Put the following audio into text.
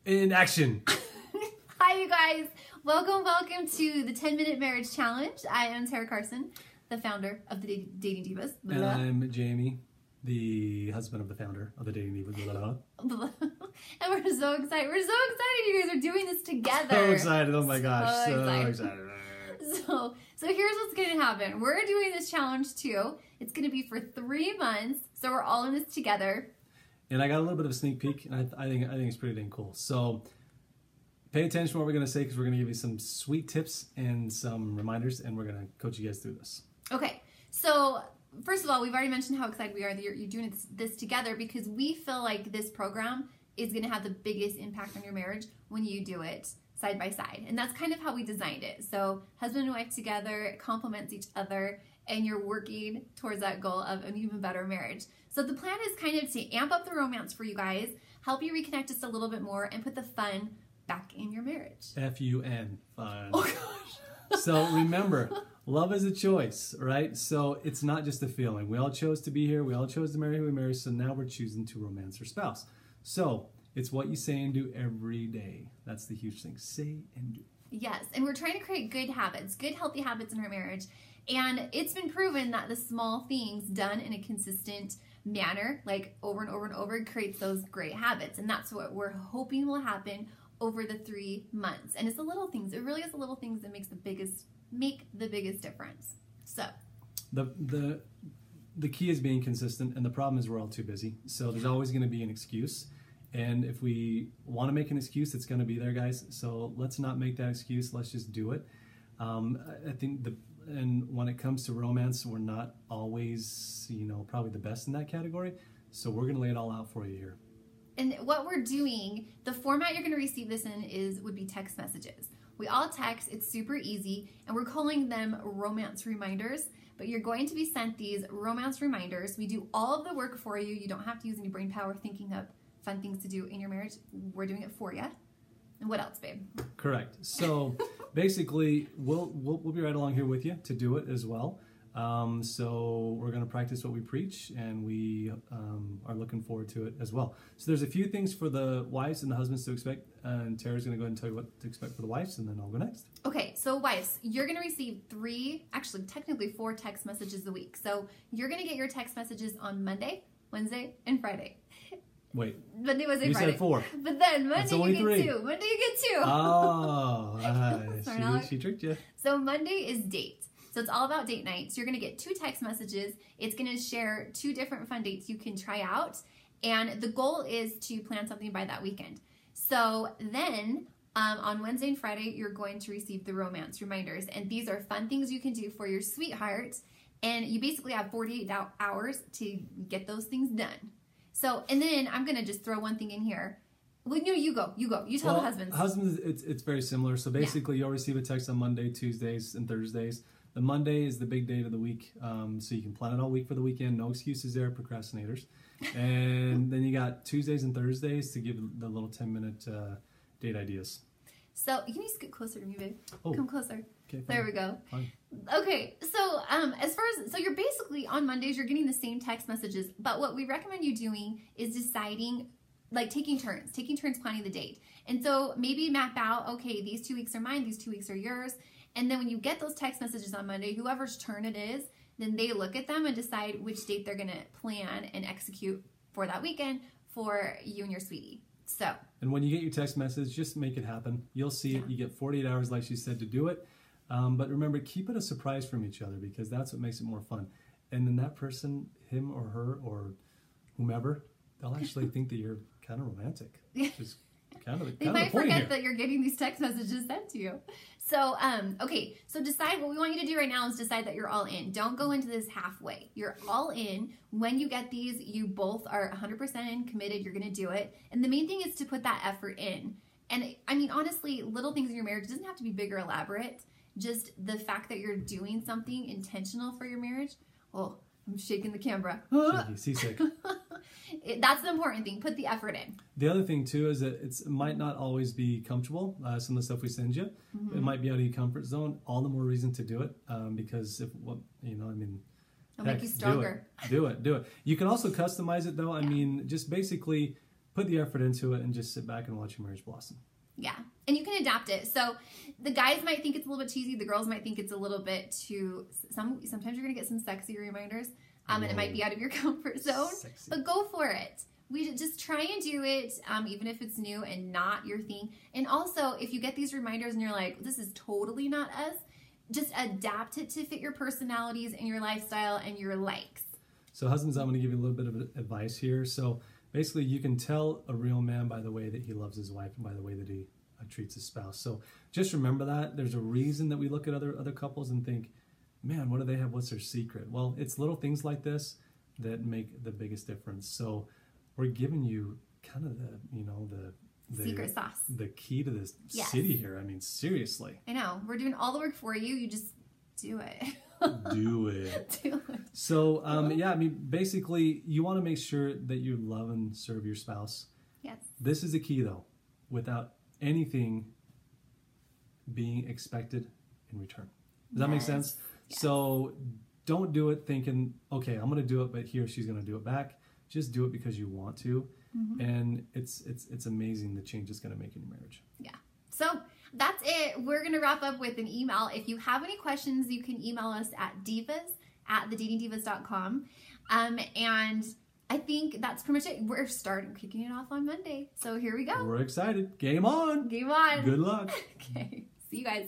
In action. Hi, you guys. Welcome to the 10-Minute Marriage Challenge. I am Tara Carson, the founder of the Dating Divas. And I'm Jamie, the husband of the founder of the Dating Divas. And we're so excited. We're so excited you guys are doing this together. So excited. Oh my gosh. So excited. So here's what's going to happen. We're doing this challenge too. It's going to be for 3 months. So we're all in this together. And I got a little bit of a sneak peek, and I think it's pretty dang cool. So pay attention to what we're going to say, because we're going to give you some sweet tips and some reminders, and we're going to coach you guys through this. Okay, so first of all, we've already mentioned how excited we are that you're doing this together, because we feel like this program is going to have the biggest impact on your marriage when you do it side by side. And that's kind of how we designed it. So husband and wife together, it complements each other, and you're working towards that goal of an even better marriage. So the plan is kind of to amp up the romance for you guys, help you reconnect just a little bit more, and put the fun back in your marriage. F-U-N, fun. Oh gosh. So remember, love is a choice, right? So it's not just a feeling. We all chose to be here. We all chose to marry who we marry. So now we're choosing to romance our spouse. So it's what you say and do every day. That's the huge thing. Say and do. Yes, and we're trying to create good habits, good healthy habits in our marriage. And it's been proven that the small things done in a consistent manner, like over and over and over, creates those great habits. And that's what we're hoping will happen over the 3 months. And it's the little things. It really is the little things that make the biggest difference. So the key is being consistent, and the problem is we're all too busy. So there's always going to be an excuse. And if we want to make an excuse, it's going to be there, guys. So let's not make that excuse. Let's just do it. I think and when it comes to romance, we're not always, probably the best in that category. So we're going to lay it all out for you here. And what we're doing, the format you're going to receive this in would be text messages. We all text. It's super easy, and we're calling them romance reminders. But you're going to be sent these romance reminders. We do all of the work for you. You don't have to use any brain power thinking up fun things to do in your marriage. We're doing it for you. And what else, babe? Correct. So basically, we'll be right along here with you to do it as well. So we're going to practice what we preach, and we are looking forward to it as well. So there's a few things for the wives and the husbands to expect, and Tara's going to go ahead and tell you what to expect for the wives, and then I'll go next. Okay, so wives, you're going to receive technically 4 text messages a week. So you're going to get your text messages on Monday, Wednesday, and Friday. Wait. Monday, Wednesday, you Friday. Said 4. But then Monday you get 3. 2. Monday you get 2. Oh, she tricked you. So Monday is date. So it's all about date night. So you're going to get 2 text messages. It's going to share 2 different fun dates you can try out. And the goal is to plan something by that weekend. So then on Wednesday and Friday, you're going to receive the romance reminders. And these are fun things you can do for your sweetheart. And you basically have 48 hours to get those things done. So, and then I'm going to just throw one thing in here. Well, no, you go. You tell the husbands. Husbands, it's very similar. So basically, You'll receive a text on Monday, Tuesdays, and Thursdays. The Monday is the big day of the week, so you can plan it all week for the weekend. No excuses there, procrastinators. And then you got Tuesdays and Thursdays to give the little 10-minute date ideas. So, can you scoot closer to me, babe? Oh. Come closer. Okay, fine. There we go. Fine. Okay, so so you're basically on Mondays, you're getting the same text messages, but what we recommend you doing is deciding, like taking turns planning the date. And so maybe map out, okay, these 2 weeks are mine, these 2 weeks are yours. And then when you get those text messages on Monday, whoever's turn it is, then they look at them and decide which date they're going to plan and execute for that weekend for you and your sweetie. So. And when you get your text message, just make it happen. You'll see it. You get 48 hours, like she said, to do it. But remember, keep it a surprise from each other, because that's what makes it more fun. And then that person, him or her or whomever, they'll actually think that you're kind of romantic. Just they might forget that you're getting these text messages sent to you. So, okay, so decide what we want you to do right now is decide that you're all in. Don't go into this halfway. You're all in. When you get these, you both are 100% in, committed. You're going to do it. And the main thing is to put that effort in. And I mean, honestly, little things in your marriage doesn't have to be big or elaborate. Just the fact that you're doing something intentional for your marriage. Well, I'm shaking the camera. Shaky, seasick. That's the important thing. Put the effort in. The other thing too is that it might not always be comfortable. Some of the stuff we send you, it might be out of your comfort zone. All the more reason to do it, because it'll make you stronger. Do it. You can also customize it though. I mean, just basically put the effort into it and just sit back and watch your marriage blossom. Yeah. And you can adapt it. So the guys might think it's a little bit cheesy. The girls might think it's a little bit too, sometimes you're going to get some sexy reminders. And it might be out of your comfort zone, Sexy. but go for it. We just try and do it, even if it's new and not your thing. And also, if you get these reminders and you're like, this is totally not us, just adapt it to fit your personalities and your lifestyle and your likes. So husbands, I'm going to give you a little bit of advice here. So basically, you can tell a real man by the way that he loves his wife and by the way that he treats his spouse. So just remember that. There's a reason that we look at other couples and think, man, what do they have? What's their secret? Well, it's little things like this that make the biggest difference. So we're giving you kind of the Secret sauce. the key to this Yes. city here. I mean, seriously. I know. We're doing all the work for you. You just do it. Do it. Do it. So, yeah, I mean, basically, you want to make sure that you love and serve your spouse. Yes. This is the key, though, without anything being expected in return. Does that make Yes. sense? Yes. So don't do it thinking, okay, I'm going to do it, but he or she's going to do it back. Just do it because you want to. Mm-hmm. And it's amazing the change it's going to make in your marriage. Yeah. So that's it. We're going to wrap up with an email. If you have any questions, you can email us at divas@thedatingdivas.com. And I think that's pretty much it. We're kicking it off on Monday. So here we go. We're excited. Game on. Game on. Good luck. Okay. See you guys.